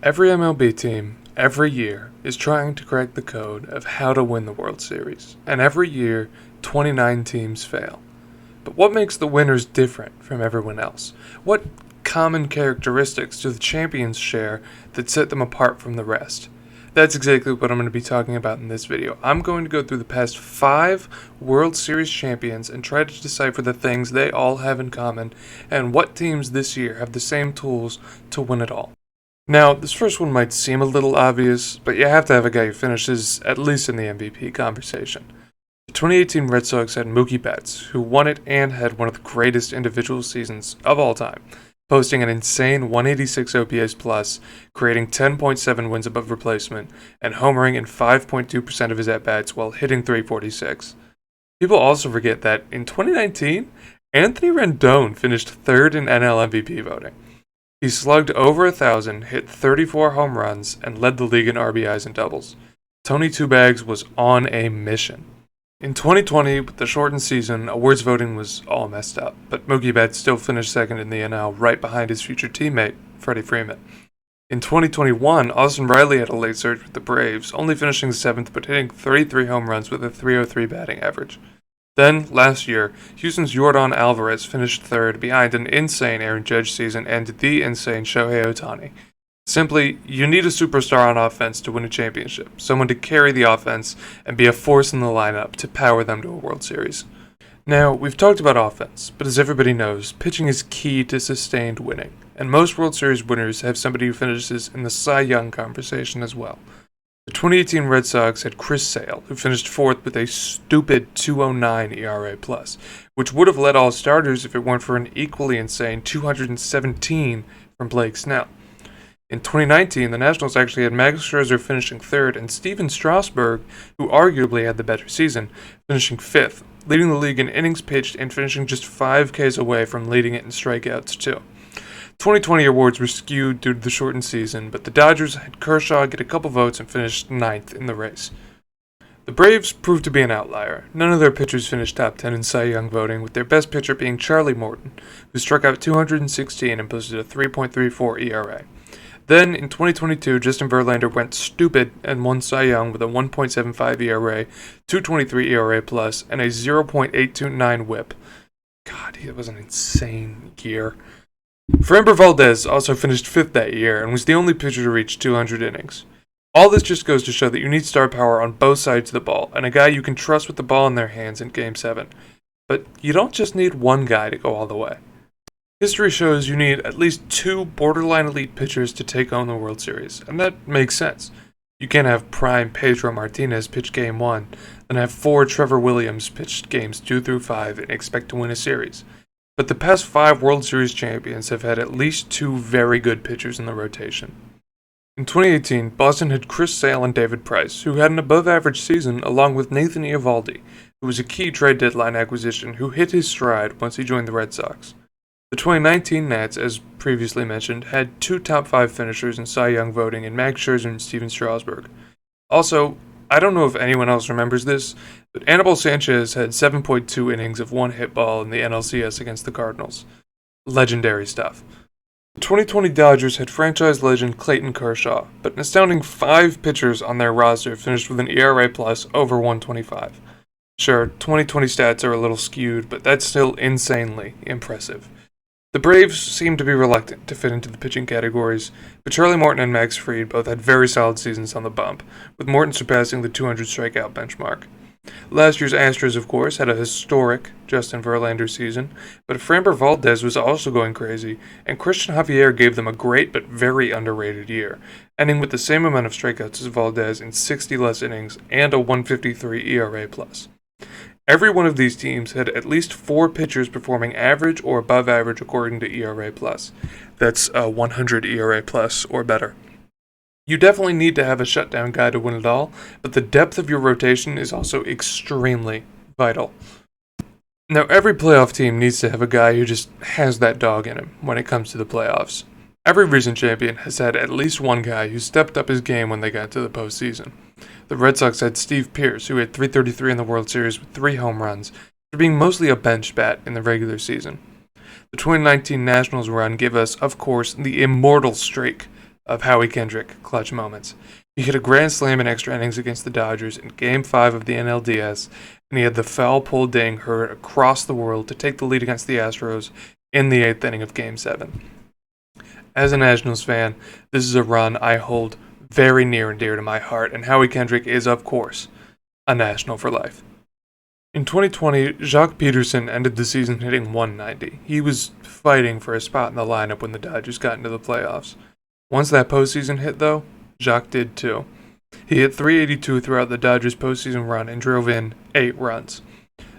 Every MLB team, every year, is trying to crack the code of how to win the World Series, and every year, 29 teams fail. But what makes the winners different from everyone else? What common characteristics do the champions share that set them apart from the rest? That's exactly what I'm going to be talking about in this video. I'm going to go through the past 5 World Series champions and try to decipher the things they all have in common and what teams this year have the same tools to win it all. Now, this first one might seem a little obvious, but you have to have a guy who finishes at least in the MVP conversation. The 2018 Red Sox had Mookie Betts, who won it and had one of the greatest individual seasons of all time, posting an insane 186 OPS plus, creating 10.7 wins above replacement, and homering in 5.2% of his at-bats while hitting .346. People also forget that in 2019, Anthony Rendon finished third in NL MVP voting. He slugged over 1,000, hit 34 home runs, and led the league in RBIs and doubles. Tony Two Bags was on a mission. In 2020, with the shortened season, awards voting was all messed up, but Mookie Betts still finished second in the NL, right behind his future teammate, Freddie Freeman. In 2021, Austin Riley had a late surge with the Braves, only finishing 7th but hitting 33 home runs with a .303 batting average. Then, last year, Houston's Yordan Alvarez finished 3rd behind an insane Aaron Judge season and the insane Shohei Ohtani. Simply, you need a superstar on offense to win a championship, someone to carry the offense and be a force in the lineup to power them to a World Series. Now, we've talked about offense, but as everybody knows, pitching is key to sustained winning, and most World Series winners have somebody who finishes in the Cy Young conversation as well. The 2018 Red Sox had Chris Sale, who finished 4th with a stupid 2.09 ERA+, which would have led all starters if it weren't for an equally insane 217 from Blake Snell. In 2019, the Nationals actually had Max Scherzer finishing 3rd and Steven Strasburg, who arguably had the better season, finishing 5th, leading the league in innings pitched and finishing just 5 Ks away from leading it in strikeouts too. 2020 awards were skewed due to the shortened season, but the Dodgers had Kershaw get a couple votes and finished 9th in the race. The Braves proved to be an outlier. None of their pitchers finished top 10 in Cy Young voting, with their best pitcher being Charlie Morton, who struck out 216 and posted a 3.34 ERA. Then, in 2022, Justin Verlander went stupid and won Cy Young with a 1.75 ERA, 2.23 ERA+, and a 0.829 WHIP. God, it was an insane year. Framber Valdez also finished 5th that year and was the only pitcher to reach 200 innings. All this just goes to show that you need star power on both sides of the ball and a guy you can trust with the ball in their hands in Game 7. But you don't just need one guy to go all the way. History shows you need at least 2 borderline elite pitchers to take on the World Series, and that makes sense. You can't have prime Pedro Martinez pitch Game 1, then have 4 Trevor Williams pitch Games 2 through 5 and expect to win a series. But the past 5 World Series champions have had at least 2 very good pitchers in the rotation. In 2018, Boston had Chris Sale and David Price, who had an above-average season, along with Nathan Eovaldi, who was a key trade deadline acquisition who hit his stride once he joined the Red Sox. The 2019 Nats, as previously mentioned, had 2 top 5 finishers in Cy Young voting in Max Scherzer and Steven Strasburg. Also, I don't know if anyone else remembers this, but Anibal Sanchez had 7.2 innings of one hit ball in the NLCS against the Cardinals. Legendary stuff. The 2020 Dodgers had franchise legend Clayton Kershaw, but an astounding 5 pitchers on their roster finished with an ERA plus over 125. Sure, 2020 stats are a little skewed, but that's still insanely impressive. The Braves seemed to be reluctant to fit into the pitching categories, but Charlie Morton and Max Fried both had very solid seasons on the bump, with Morton surpassing the 200 strikeout benchmark. Last year's Astros, of course, had a historic Justin Verlander season, but Framber Valdez was also going crazy, and Christian Javier gave them a great but very underrated year, ending with the same amount of strikeouts as Valdez in 60 less innings and a 1.53 ERA+. Every one of these teams had at least 4 pitchers performing average or above average according to ERA+. That's a 100 ERA+ or better. You definitely need to have a shutdown guy to win it all, but the depth of your rotation is also extremely vital. Now, every playoff team needs to have a guy who just has that dog in him when it comes to the playoffs. Every recent champion has had at least one guy who stepped up his game when they got to the postseason. The Red Sox had Steve Pearce, who had .333 in the World Series with 3 home runs, after being mostly a bench bat in the regular season. The 2019 Nationals run gave us, of course, the immortal streak of Howie Kendrick clutch moments. He hit a grand slam in extra innings against the Dodgers in Game 5 of the NLDS, and he had the foul pole ding heard across the world to take the lead against the Astros in the 8th inning of Game 7. As a Nationals fan, this is a run I hold very near and dear to my heart, and Howie Kendrick is, of course, a National for life. In 2020, Joc Pederson ended the season hitting .190. He was fighting for a spot in the lineup when the Dodgers got into the playoffs. Once that postseason hit, though, Joc did too. He hit .382 throughout the Dodgers' postseason run and drove in 8 runs.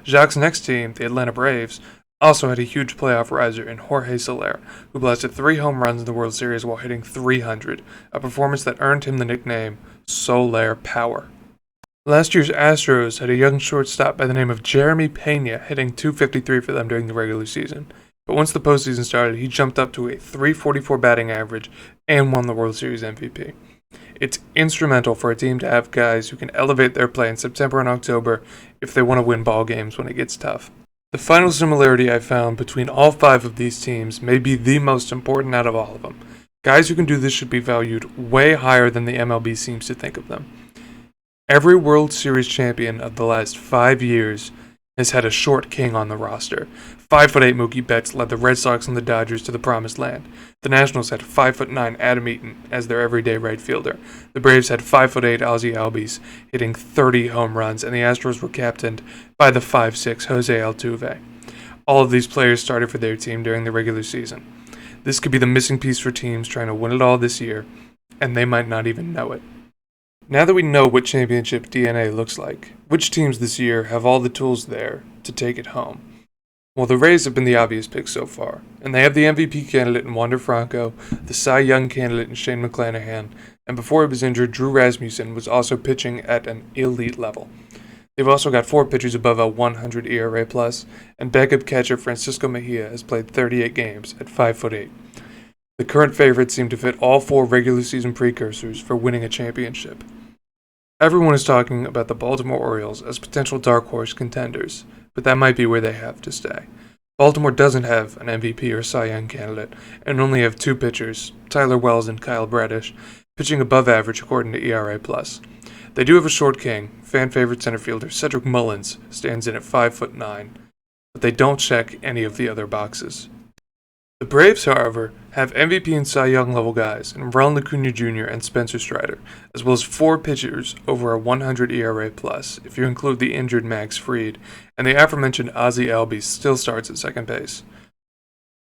Joc's next team, the Atlanta Braves, also had a huge playoff riser in Jorge Soler, who blasted 3 home runs in the World Series while hitting .300, a performance that earned him the nickname Soler Power. Last year's Astros had a young shortstop by the name of Jeremy Pena hitting .253 for them during the regular season. But once the postseason started, he jumped up to a .344 batting average and won the World Series MVP. It's instrumental for a team to have guys who can elevate their play in September and October if they want to win ball games when it gets tough. The final similarity I found between all 5 of these teams may be the most important out of all of them. Guys who can do this should be valued way higher than the MLB seems to think of them. Every World Series champion of the last 5 years has had a short king on the roster. 5'8" Mookie Betts led the Red Sox and the Dodgers to the promised land. The Nationals had 5'9" Adam Eaton as their everyday right fielder. The Braves had 5'8" Ozzie Albies hitting 30 home runs, and the Astros were captained by the 5'6" Jose Altuve. All of these players started for their team during the regular season. This could be the missing piece for teams trying to win it all this year, and they might not even know it. Now that we know what championship DNA looks like, which teams this year have all the tools there to take it home? Well, the Rays have been the obvious pick so far, and they have the MVP candidate in Wander Franco, the Cy Young candidate in Shane McClanahan, and before he was injured, Drew Rasmussen was also pitching at an elite level. They've also got 4 pitchers above a 100 ERA+, and backup catcher Francisco Mejia has played 38 games at 5'8". The current favorites seem to fit all 4 regular season precursors for winning a championship. Everyone is talking about the Baltimore Orioles as potential dark horse contenders, but that might be where they have to stay. Baltimore doesn't have an MVP or Cy Young candidate, and only have 2 pitchers, Tyler Wells and Kyle Bradish, pitching above average according to ERA+. They do have a short king. Fan favorite center fielder Cedric Mullins stands in at 5'9", but they don't check any of the other boxes. The Braves, however, have MVP and Cy Young level guys in Ronald Acuna Jr. and Spencer Strider, as well as 4 pitchers over a 100 ERA+, if you include the injured Max Fried, and the aforementioned Ozzie Albies still starts at second base.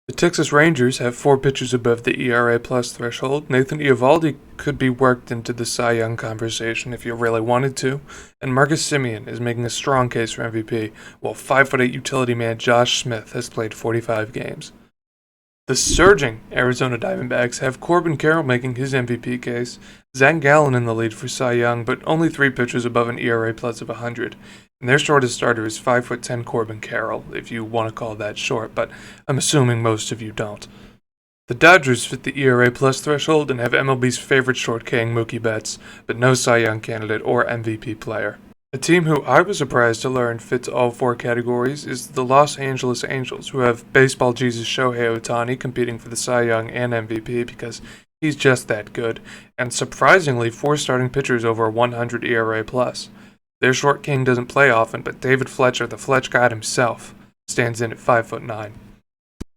The Texas Rangers have 4 pitchers above the ERA+ threshold. Nathan Eovaldi could be worked into the Cy Young conversation if you really wanted to, and Marcus Semien is making a strong case for MVP, while 5'8" utility man Josh Smith has played 45 games. The surging Arizona Diamondbacks have Corbin Carroll making his MVP case, Zach Gallen in the lead for Cy Young, but only 3 pitchers above an ERA+ of 100, and their shortest starter is 5'10" Corbin Carroll, if you want to call that short, but I'm assuming most of you don't. The Dodgers fit the ERA+ threshold and have MLB's favorite short king, Mookie Betts, but no Cy Young candidate or MVP player. A team who I was surprised to learn fits all 4 categories is the Los Angeles Angels, who have baseball Jesus Shohei Ohtani competing for the Cy Young and MVP because he's just that good, and surprisingly 4 starting pitchers over 100 ERA+. Their short king doesn't play often, but David Fletcher, the Fletch God himself, stands in at 5'9".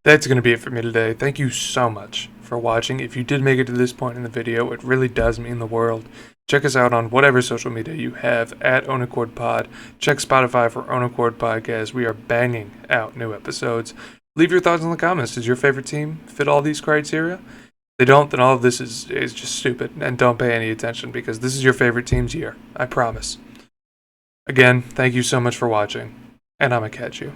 That's going to be it for me today. Thank you so much for watching. If you did make it to this point in the video, it really does mean the world. Check us out on whatever social media you have at Own Accord Pod. Check Spotify for Own Accord Podcast. We are banging out new episodes. Leave your thoughts in the comments. Does your favorite team fit all these criteria? If they don't, then all of this is just stupid, and don't pay any attention because this is your favorite team's year. I promise. Again, thank you so much for watching, and I'm going to catch you.